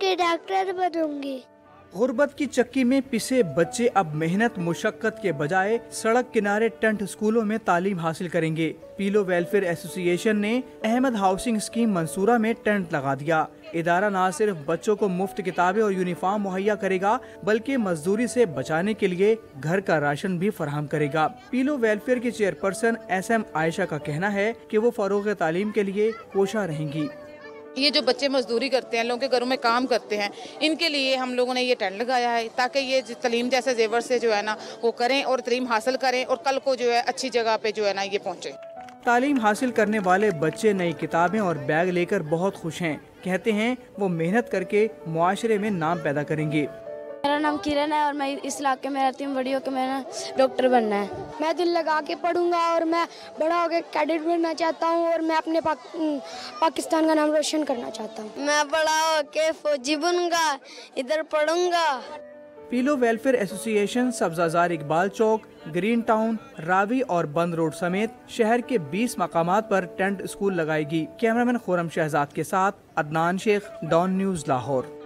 के डॉक्टर बनूंगी। गुर्बत की चक्की में पिसे बच्चे अब मेहनत मुशक्कत के बजाय सड़क किनारे टेंट स्कूलों में तालीम हासिल करेंगे। पीलो वेलफेयर एसोसिएशन ने अहमद हाउसिंग स्कीम मंसूरा में टेंट लगा दिया। इदारा न सिर्फ बच्चों को मुफ्त किताबें और यूनिफॉर्म मुहैया करेगा, बल्कि मजदूरी से बचाने के लिए घर का राशन भी फराहम करेगा। पीलो वेलफेयर की चेयरपर्सन SM आयशा का कहना है कि वो फरोग तालीम के लिए कोशा रहेंगी। ये जो बच्चे मजदूरी करते हैं, लोगों के घरों में काम करते हैं, इनके लिए हम लोगों ने ये टेंट लगाया है ताकि ये तालीम जैसे जेवर से जो है ना वो करें और तालीम हासिल करें और कल को जो है अच्छी जगह पे जो है ना ये पहुँचे। तालीम हासिल करने वाले बच्चे नई किताबें और बैग लेकर बहुत खुश हैं। कहते हैं वो मेहनत करके मुआशरे में नाम पैदा करेंगे। मेरा नाम किरण है और मैं इस इलाके में रहती हूँ। बड़ी होकर मेरा डॉक्टर बनना है। मैं दिल लगा के पढ़ूंगा और मैं बड़ा होकर कैडेट बनना चाहता हूँ और मैं अपने पाकिस्तान का नाम रोशन करना चाहता हूँ। मैं बड़ा होकर फौजी बनूंगा, इधर पढ़ूंगा। पीलो वेलफेयर एसोसिएशन सब्जाजार इकबाल चौक, ग्रीन टाउन, रावी और बंद रोड समेत शहर के 20 मकामात पर टेंट स्कूल लगाएगी। कैमरामैन खुरम शहजाद के साथ अदनान शेख, डॉन न्यूज़, लाहौर।